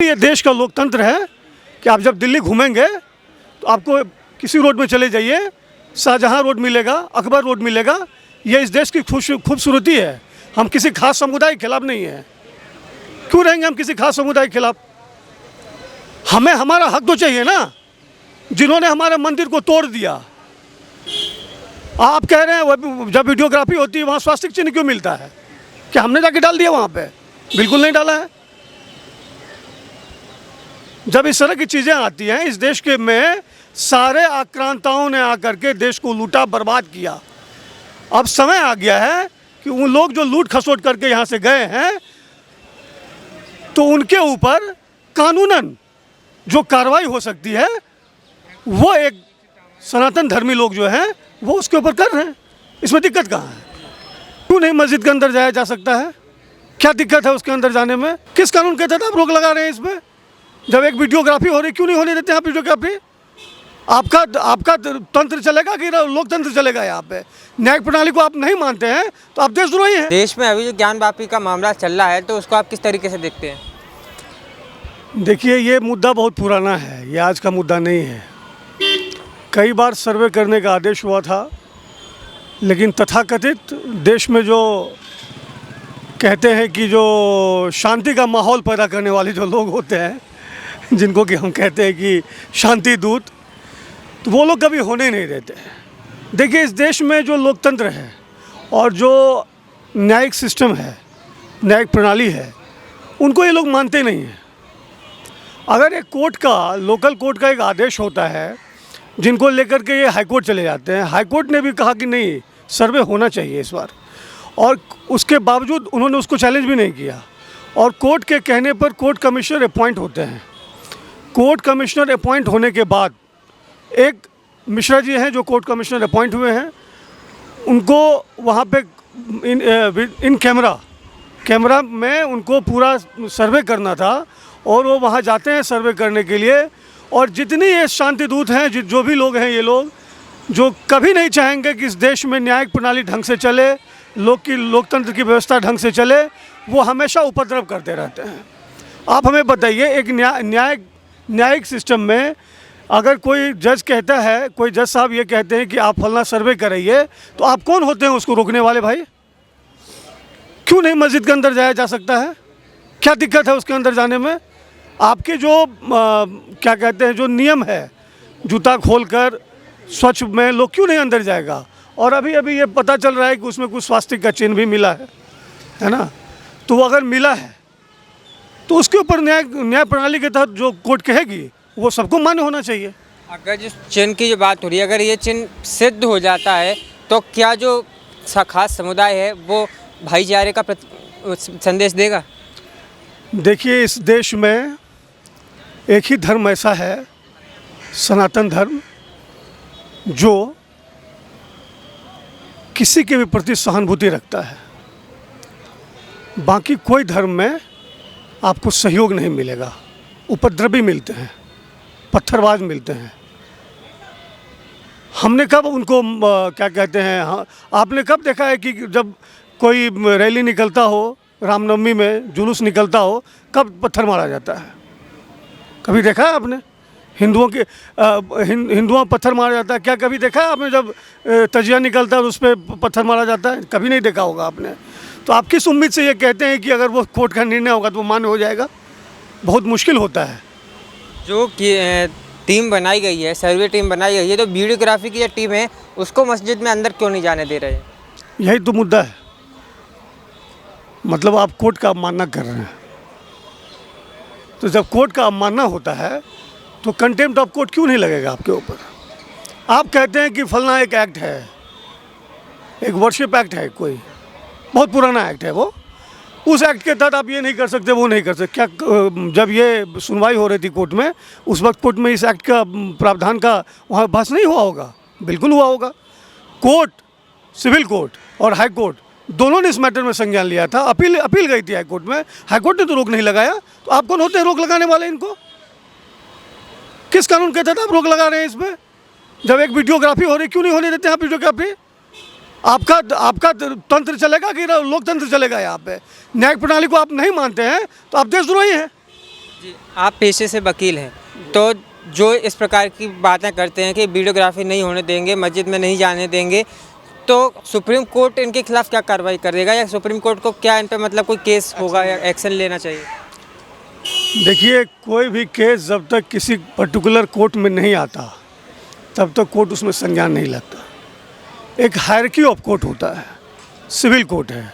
ये देश का लोकतंत्र है कि आप जब दिल्ली घूमेंगे तो आपको किसी रोड में चले जाइए, शाहजहां रोड मिलेगा, अकबर रोड मिलेगा। ये इस देश की खूबसूरती है। हम किसी खास समुदाय के खिलाफ नहीं है। क्यों रहेंगे हम किसी खास समुदाय के खिलाफ? हमें हमारा हक तो चाहिए ना। जिन्होंने हमारे मंदिर को तोड़ दिया, आप कह रहे हैं जब वीडियोग्राफी होती है वहाँ स्वास्तिक चिन्ह क्यों मिलता है? क्या हमने जाके डाल दिया वहाँ पे? बिल्कुल नहीं डाला है। जब इस तरह की चीज़ें आती हैं इस देश के में, सारे आक्रांताओं ने आकर के देश को लूटा, बर्बाद किया। अब समय आ गया है कि उन लोग जो लूट खसोट करके यहाँ से गए हैं तो उनके ऊपर कानूनन जो कार्रवाई हो सकती है वो एक सनातन धर्मी लोग जो हैं वो उसके ऊपर कर रहे हैं। इसमें दिक्कत कहाँ है? क्यों नहीं मस्जिद के अंदर जाया जा सकता है? क्या दिक्कत है उसके अंदर जाने में? किस कानून के तहत आप रोक लगा रहे हैं इसमें? जब एक वीडियोग्राफी हो रही, क्यों नहीं होने देते आप वीडियोग्राफी? आपका तंत्र चलेगा कि लोकतंत्र चलेगा? यहाँ पे न्यायिक प्रणाली को आप नहीं मानते हैं तो आप देशद्रोही हैं। देश में अभी जो ज्ञानवापी का मामला चल रहा है तो उसको आप किस तरीके से देखते हैं? देखिए, ये मुद्दा बहुत पुराना है, ये आज का मुद्दा नहीं है। कई बार सर्वे करने का आदेश हुआ था, लेकिन तथाकथित देश में जो कहते हैं कि जो शांति का माहौल पैदा करने वाले जो लोग होते हैं, जिनको कि हम कहते हैं कि शांति दूत, तो वो लोग कभी होने नहीं देते। देखिए, इस देश में जो लोकतंत्र है और जो न्यायिक सिस्टम है, न्यायिक प्रणाली है, उनको ये लोग मानते नहीं हैं। अगर एक कोर्ट का, लोकल कोर्ट का एक आदेश होता है जिनको लेकर के ये हाईकोर्ट चले जाते हैं, हाईकोर्ट ने भी कहा कि नहीं, सर्वे होना चाहिए इस बार, और उसके बावजूद उन्होंने उसको चैलेंज भी नहीं किया। और कोर्ट के कहने पर कोर्ट कमिश्नर अपॉइंट होते हैं। कोर्ट कमिश्नर अपॉइंट होने के बाद एक मिश्रा जी हैं जो कोर्ट कमिश्नर अपॉइंट हुए हैं, उनको वहाँ पे इन कैमरा में उनको पूरा सर्वे करना था और वो वहाँ जाते हैं सर्वे करने के लिए। और जितनी ये शांति दूत हैं, जो भी लोग हैं, ये लोग जो कभी नहीं चाहेंगे कि इस देश में न्यायिक प्रणाली ढंग से चले, लोकतंत्र की व्यवस्था ढंग से चले, वो हमेशा उपद्रव करते रहते हैं। आप हमें बताइए, एक न्यायिक सिस्टम में अगर कोई जज कहता है, कोई जज साहब ये कहते हैं कि आप फलना सर्वे कराइए, तो आप कौन होते हैं उसको रोकने वाले भाई? क्यों नहीं मस्जिद के अंदर जाया जा सकता है? क्या दिक्कत है उसके अंदर जाने में? आपके जो क्या कहते हैं, जो नियम है, जूता खोलकर स्वच्छ में लोग क्यों नहीं अंदर जाएगा? और अभी ये पता चल रहा है कि उसमें कुछ स्वास्तिक का चिन्ह भी मिला है ना? तो वो अगर मिला है तो उसके ऊपर न्याय प्रणाली के तहत जो कोर्ट कहेगी वो सबको मान्य होना चाहिए। अगर जिस चिन्ह की जो बात हो रही है, अगर ये चिन्ह सिद्ध हो जाता है तो क्या जो खास समुदाय है वो भाईचारे का संदेश देगा? देखिए, इस देश में एक ही धर्म ऐसा है, सनातन धर्म, जो किसी के भी प्रति सहानुभूति रखता है। बाकी कोई धर्म में आपको सहयोग नहीं मिलेगा। उपद्रवी मिलते हैं, पत्थरबाज मिलते हैं। हमने कब उनको क्या कहते हैं, हाँ, आपने कब देखा है कि जब कोई रैली निकलता हो, रामनवमी में जुलूस निकलता हो, कब पत्थर मारा जाता है? कभी देखा है आपने? हिंदुओं पत्थर मारा जाता है? क्या कभी देखा है आपने जब तजिया निकलता है और उस पर पत्थर मारा जाता है? कभी नहीं देखा होगा आपने। तो आप किस उम्मीद से ये कहते हैं कि अगर वो कोर्ट का निर्णय होगा तो वो मान्य हो जाएगा? बहुत मुश्किल होता है। जो टीम बनाई गई है, सर्वे टीम बनाई गई है, तो वीडियोग्राफी की जो टीम है उसको मस्जिद में अंदर क्यों नहीं जाने दे रहे? यही तो मुद्दा है। मतलब आप कोर्ट का अवमानना कर रहे हैं। तो जब कोर्ट का अवमानना होता है तो कंटेम्प्ट ऑफ कोर्ट क्यों नहीं लगेगा आपके ऊपर? आप कहते हैं कि फलना एक एक्ट है, एक वर्शिप एक्ट है, कोई बहुत पुराना एक्ट है, वो उस एक्ट के तहत आप ये नहीं कर सकते, वो नहीं कर सकते। क्या जब ये सुनवाई हो रही थी कोर्ट में, उस वक्त कोर्ट में इस एक्ट का प्रावधान का वहाँ बहस नहीं हुआ होगा? बिल्कुल हुआ होगा। कोर्ट, सिविल कोर्ट और हाई कोर्ट दोनों ने इस मैटर में संज्ञान लिया था। अपील गई थी हाई कोर्ट में, हाई कोर्ट ने तो रोक नहीं लगाया। तो आप कौन होते हैं रोक लगाने वाले? इनको किस कानून के तहत आप रोक लगा रहे हैं इसमें? जब एक वीडियोग्राफी हो रही, क्यों नहीं होने देते आप वीडियोग्राफी? आपका तंत्र चलेगा कि लोकतंत्र चलेगा? यहाँ पे न्यायिक प्रणाली को आप नहीं मानते हैं तो आप देशद्रोही हैं। जी, आप पेशे से वकील हैं, तो जो इस प्रकार की बातें करते हैं कि वीडियोग्राफी नहीं होने देंगे, मस्जिद में नहीं जाने देंगे, तो सुप्रीम कोर्ट इनके खिलाफ क्या कार्रवाई करेगा, या सुप्रीम कोर्ट को क्या इन पे मतलब कोई केस होगा या एक्शन लेना चाहिए? देखिए, कोई भी केस जब तक किसी पर्टिकुलर कोर्ट में नहीं आता तब तक कोर्ट उसमें संज्ञान नहीं लगता। एक हायरकी ऑफ कोर्ट होता है, सिविल कोर्ट है,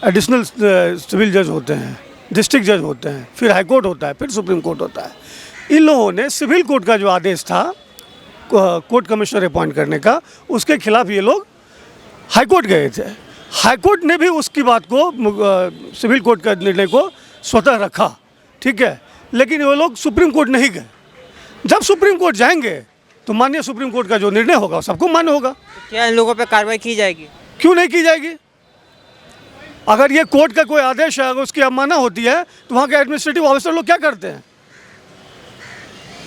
एडिशनल सिविल जज होते हैं, डिस्ट्रिक्ट जज होते हैं, फिर हाई कोर्ट होता है, फिर सुप्रीम कोर्ट होता है। इन लोगों ने सिविल कोर्ट का जो आदेश था कोर्ट कमिश्नर अपॉइंट करने का, उसके खिलाफ ये लोग हाई कोर्ट गए थे। हाई कोर्ट ने भी उसकी बात को सिविल कोर्ट का निर्णय को स्वतः रखा, ठीक है, लेकिन वो लोग सुप्रीम कोर्ट नहीं गए। जब सुप्रीम कोर्ट जाएंगे तो माननीय सुप्रीम कोर्ट का जो निर्णय होगा सबको मान्य होगा। तो क्या इन लोगों पे कार्रवाई की जाएगी? क्यों नहीं की जाएगी? अगर ये कोर्ट का कोई आदेश है, अगर उसकी अवमानना होती है तो वहाँ के एडमिनिस्ट्रेटिव ऑफिसर लोग क्या करते हैं?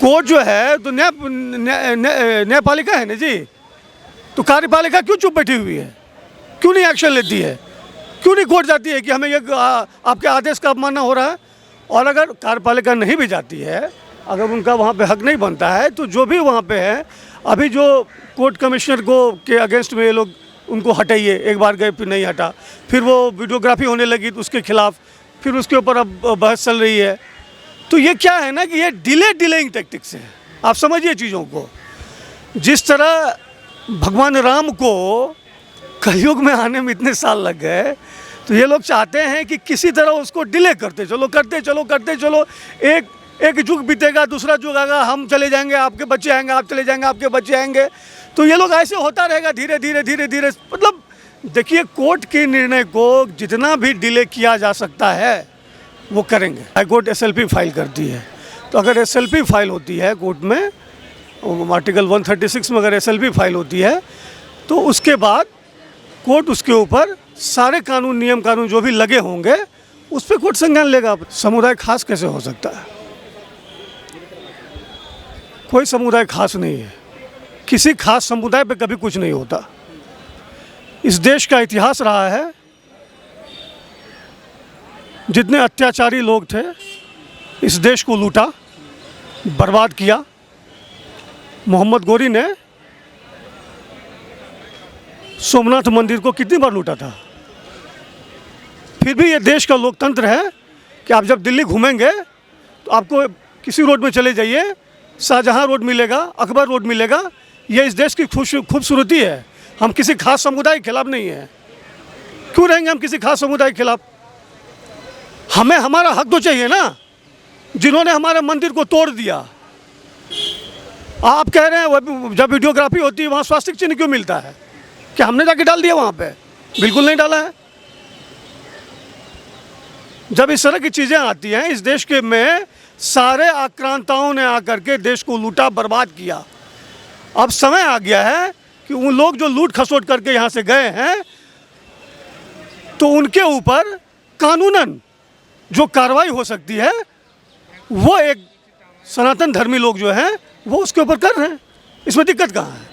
कोर्ट जो है तो न्यायपालिका है ना जी, तो कार्यपालिका क्यों चुप बैठी हुई है? क्यों नहीं एक्शन लेती है? क्यों नहीं कोर्ट जाती है कि हमें ये आपके आदेश का अवमानना हो रहा है? और अगर कार्यपालिका नहीं भी जाती है, अगर उनका वहाँ पे हक नहीं बनता है, तो जो भी वहाँ पे है, अभी जो कोर्ट कमिश्नर को के अगेंस्ट में ये लोग उनको हटाइए, एक बार गए फिर नहीं हटा, फिर वो वीडियोग्राफी होने लगी तो उसके खिलाफ फिर उसके ऊपर अब बहस चल रही है। तो ये क्या है ना कि ये डिलेइंग टैक्टिक्स है। आप समझिए चीज़ों को। जिस तरह भगवान राम को कलयुग में आने में इतने साल लग गए, तो ये लोग चाहते हैं कि किसी तरह उसको डिले करते चलो, एक युग बीतेगा, दूसरा युग आएगा, हम चले जाएंगे, आपके बच्चे आएंगे, आप चले जाएंगे, आपके बच्चे आएंगे, तो ये लोग ऐसे होता रहेगा धीरे धीरे। मतलब देखिए, कोर्ट के निर्णय को जितना भी डिले किया जा सकता है वो करेंगे। हाई कोर्ट SLP फाइल करती है, तो अगर SLP फाइल होती है कोर्ट में, आर्टिकल 136 में अगर SLP फाइल होती है, तो उसके बाद कोर्ट उसके ऊपर सारे कानून नियम कानून जो भी लगे होंगे उस पर कोर्ट संज्ञान लेगा। समुदाय खास कैसे हो सकता है? कोई समुदाय खास नहीं है, किसी खास समुदाय पे कभी कुछ नहीं होता। इस देश का इतिहास रहा है, जितने अत्याचारी लोग थे इस देश को लूटा, बर्बाद किया। मोहम्मद गोरी ने सोमनाथ मंदिर को कितनी बार लूटा था। फिर भी ये देश का लोकतंत्र है कि आप जब दिल्ली घूमेंगे तो आपको किसी रोड में चले जाइए, शाहजहां रोड मिलेगा, अकबर रोड मिलेगा। ये इस देश की खूबसूरती है। हम किसी खास समुदाय के खिलाफ नहीं हैं। क्यों रहेंगे हम किसी खास समुदाय के खिलाफ? हमें हमारा हक तो चाहिए ना। जिन्होंने हमारे मंदिर को तोड़ दिया, आप कह रहे हैं जब वीडियोग्राफी होती है वहाँ स्वास्तिक चिन्ह क्यों मिलता है? क्या हमने जाके डाल दिया वहाँ पे? बिल्कुल नहीं डाला है। जब इस तरह की चीज़ें आती हैं इस देश के में, सारे आक्रांताओं ने आकर के देश को लूटा, बर्बाद किया। अब समय आ गया है कि उन लोग जो लूट खसोट करके यहाँ से गए हैं, तो उनके ऊपर कानूनन जो कार्रवाई हो सकती है वो एक सनातन धर्मी लोग जो हैं वो उसके ऊपर कर रहे हैं। इसमें दिक्कत कहाँ है?